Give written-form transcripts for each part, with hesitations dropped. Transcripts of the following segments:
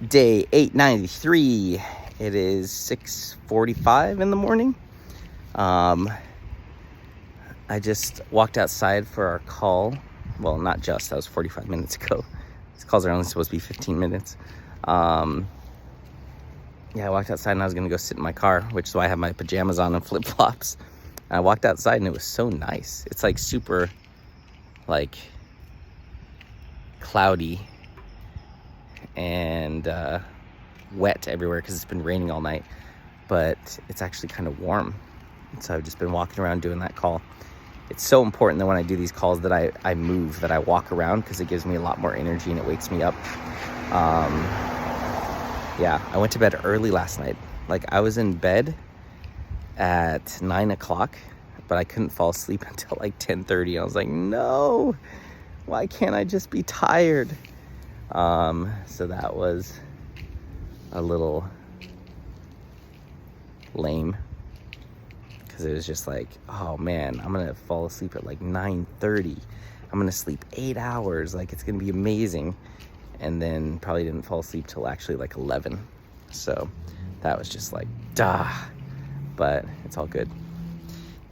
Day 893. It is 6:45 in the morning. I just walked outside for our call. Well, not just, that was 45 minutes ago. These calls are only supposed to be 15 minutes. I walked outside and I was going to go sit in my car, which is why I have my pajamas on and flip-flops. And I walked outside and it was so nice. It's like super, like, cloudy and wet everywhere because it's been raining all night. But it's actually kind of warm. So I've just been walking around doing that call. It's so important that when I do these calls that I move, that I walk around, because it gives me a lot more energy and it wakes me up. I went to bed early last night. Like, I was in bed at 9 o'clock, but I couldn't fall asleep until like 10:30. I was like, no, why can't I just be tired? So that was a little lame. It was just like, oh man, I'm gonna fall asleep at like 9:30. I'm gonna sleep 8 hours, like it's gonna be amazing. And then probably didn't fall asleep till actually like 11. So that was just like, duh. But it's all good.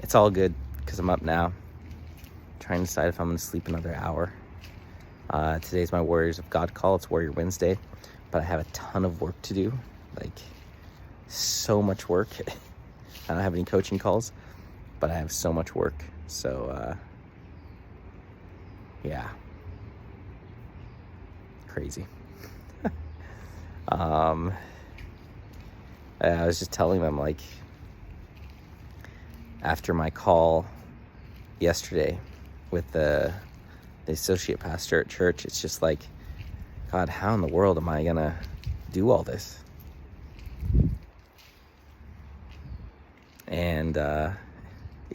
It's all good because I'm up now, trying to decide if I'm gonna sleep another hour. Today's my Warriors of God call. It's Warrior Wednesday, but I have a ton of work to do, like so much work. I don't have any coaching calls, but I have so much work. So, crazy. I was just telling them, like, after my call yesterday with the associate pastor at church, it's just like, God, how in the world am I gonna do all this? And how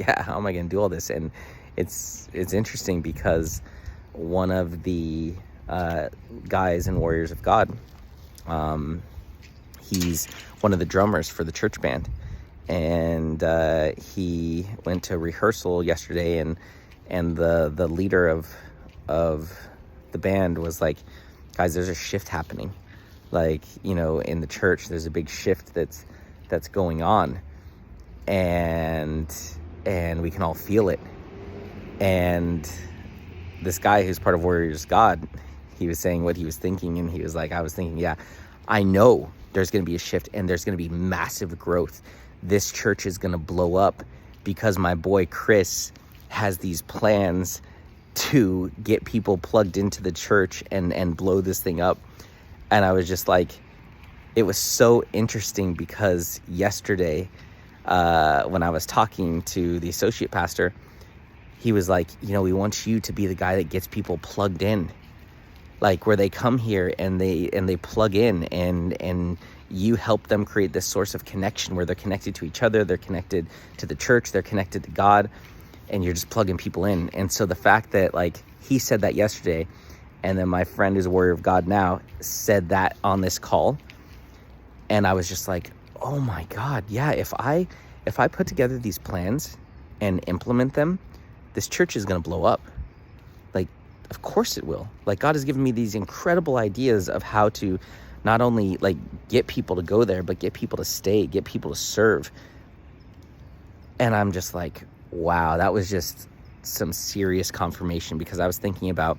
am I going to do all this? And it's interesting because one of the guys in Warriors of God, he's one of the drummers for the church band, and he went to rehearsal yesterday, and the leader of the band was like, guys, there's a shift happening, like, you know, in the church there's a big shift that's going on. And we can all feel it. And this guy who's part of Warriors God, he was saying what he was thinking, and he was like, I was thinking, yeah, I know there's going to be a shift and there's going to be massive growth. This church is going to blow up because my boy Chris has these plans to get people plugged into the church and blow this thing up. And I was just like, it was so interesting because yesterday, when I was talking to the associate pastor, he was like, you know, we want you to be the guy that gets people plugged in, like where they come here and they plug in, and you help them create this source of connection where they're connected to each other, they're connected to the church, they're connected to God, and you're just plugging people in. And so the fact that, like, he said that yesterday, and then my friend who's a Warrior of God now said that on this call, and I was just like, oh my God, yeah, if I put together these plans and implement them, this church is going to blow up. Like, of course it will. Like, God has given me these incredible ideas of how to not only, like, get people to go there, but get people to stay, get people to serve. And I'm just like, wow, that was just some serious confirmation, because I was thinking about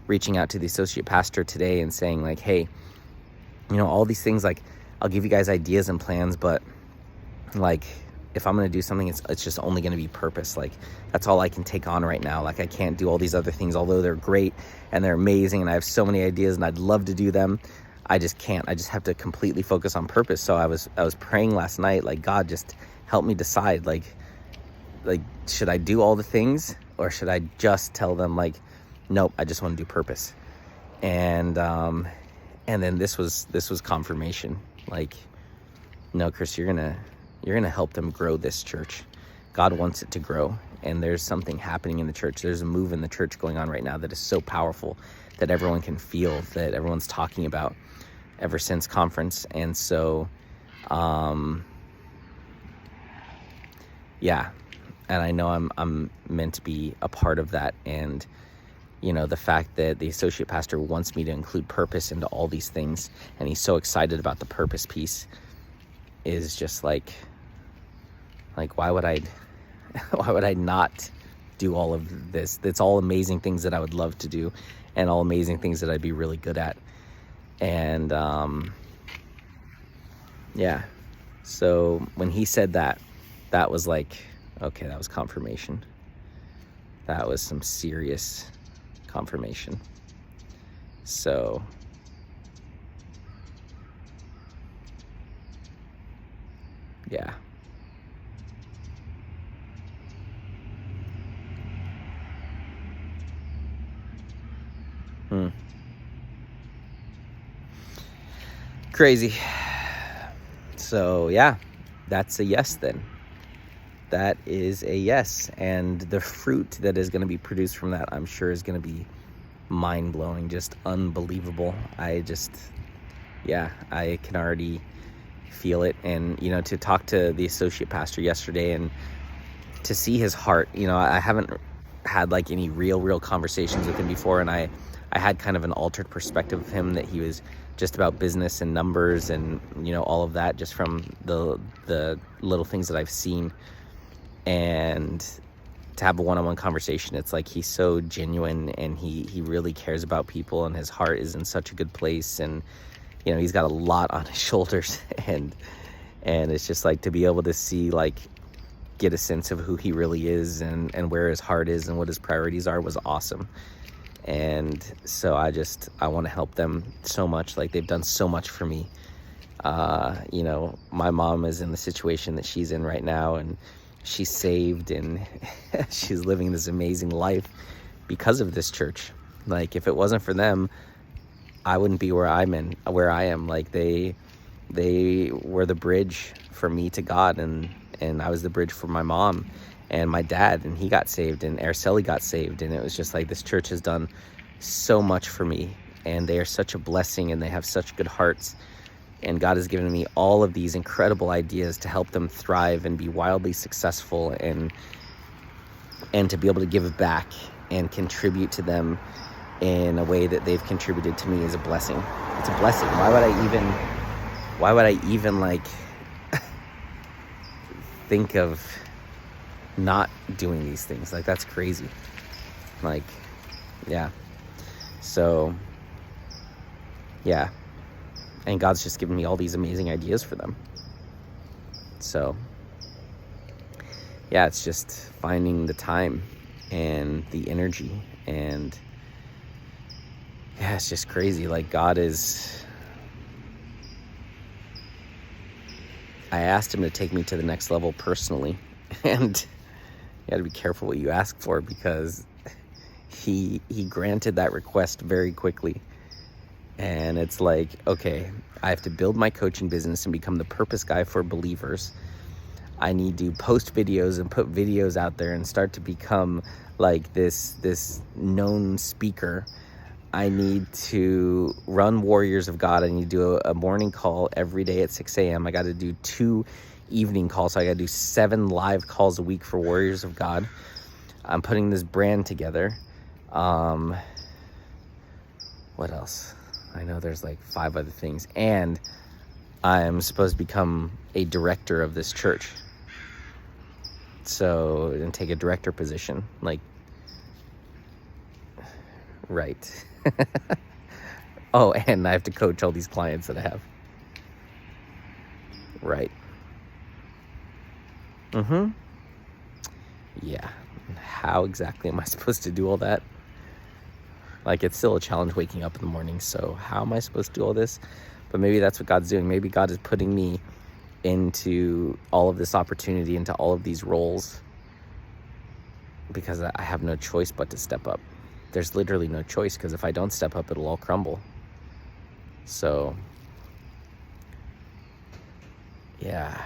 reaching out to the associate pastor today and saying, like, hey, you know, all these things, like, I'll give you guys ideas and plans, but, like, if I'm going to do something, it's just only going to be purpose. Like, that's all I can take on right now. Like, I can't do all these other things, although they're great and they're amazing and I have so many ideas and I'd love to do them. I just can't. I just have to completely focus on purpose. So I was praying last night, like, God, just help me decide, like, should I do all the things, or should I just tell them, like, nope, I just want to do purpose? And then this was confirmation. Like, no, Chris, you're gonna help them grow this church. God wants it to grow, and there's something happening in the church. There's a move in the church going on right now that is so powerful that everyone can feel, that everyone's talking about ever since conference. And so, and I know I'm meant to be a part of that, and the fact that the associate pastor wants me to include purpose into all these things, and he's so excited about the purpose piece, is just like why would I not do all of this? That's all amazing things that I would love to do, and all amazing things that I'd be really good at. And yeah, so when he said that, that was like, okay, that was confirmation. That was some serious confirmation. So yeah. Crazy. So yeah, that's a yes then. That is a yes. And the fruit that is going to be produced from that, I'm sure, is going to be mind-blowing, just unbelievable. I can already feel it. And, to talk to the associate pastor yesterday and to see his heart, I haven't had like any real conversations with him before. And I had kind of an altered perspective of him, that he was just about business and numbers and, all of that, just from the little things that I've seen. And to have a one-on-one conversation, it's like he's so genuine, and he really cares about people, and his heart is in such a good place. And, he's got a lot on his shoulders, and it's just like to be able to see, like, get a sense of who he really is and where his heart is and what his priorities are was awesome. And so I want to help them so much. Like, they've done so much for me. My mom is in the situation that she's in right now, and she's saved, and she's living this amazing life because of this church. Like, if it wasn't for them, I wouldn't be where I am. Like, they were the bridge for me to God, and I was the bridge for my mom and my dad, and he got saved, and Araceli got saved. And it was just like, this church has done so much for me, and they are such a blessing, and they have such good hearts. And God has given me all of these incredible ideas to help them thrive and be wildly successful, and to be able to give back and contribute to them in a way that they've contributed to me is a blessing. It's a blessing. Why would I even like think of not doing these things? Like, that's crazy. Like, yeah. So yeah. And God's just given me all these amazing ideas for them. So yeah, it's just finding the time and the energy, and yeah, it's just crazy. Like, I asked him to take me to the next level personally, and you gotta be careful what you ask for, because he granted that request very quickly. And it's like, okay, I have to build my coaching business and become the purpose guy for believers. I need to post videos and put videos out there and start to become like this known speaker. I need to run Warriors of God. I need to do a morning call every day at 6 a.m. I got to do 2 evening calls. So I got to do 7 live calls a week for Warriors of God. I'm putting this brand together. What else? I know there's like 5 other things. And I'm supposed to become a director of this church. So, and take a director position. Like, right. Oh, and I have to coach all these clients that I have. Right. Yeah. How exactly am I supposed to do all that? Like, it's still a challenge waking up in the morning. So how am I supposed to do all this? But maybe that's what God's doing. Maybe God is putting me into all of this opportunity, into all of these roles, because I have no choice but to step up. There's literally no choice, because if I don't step up, it'll all crumble. So yeah.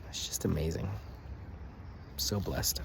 It's just amazing. I'm so blessed.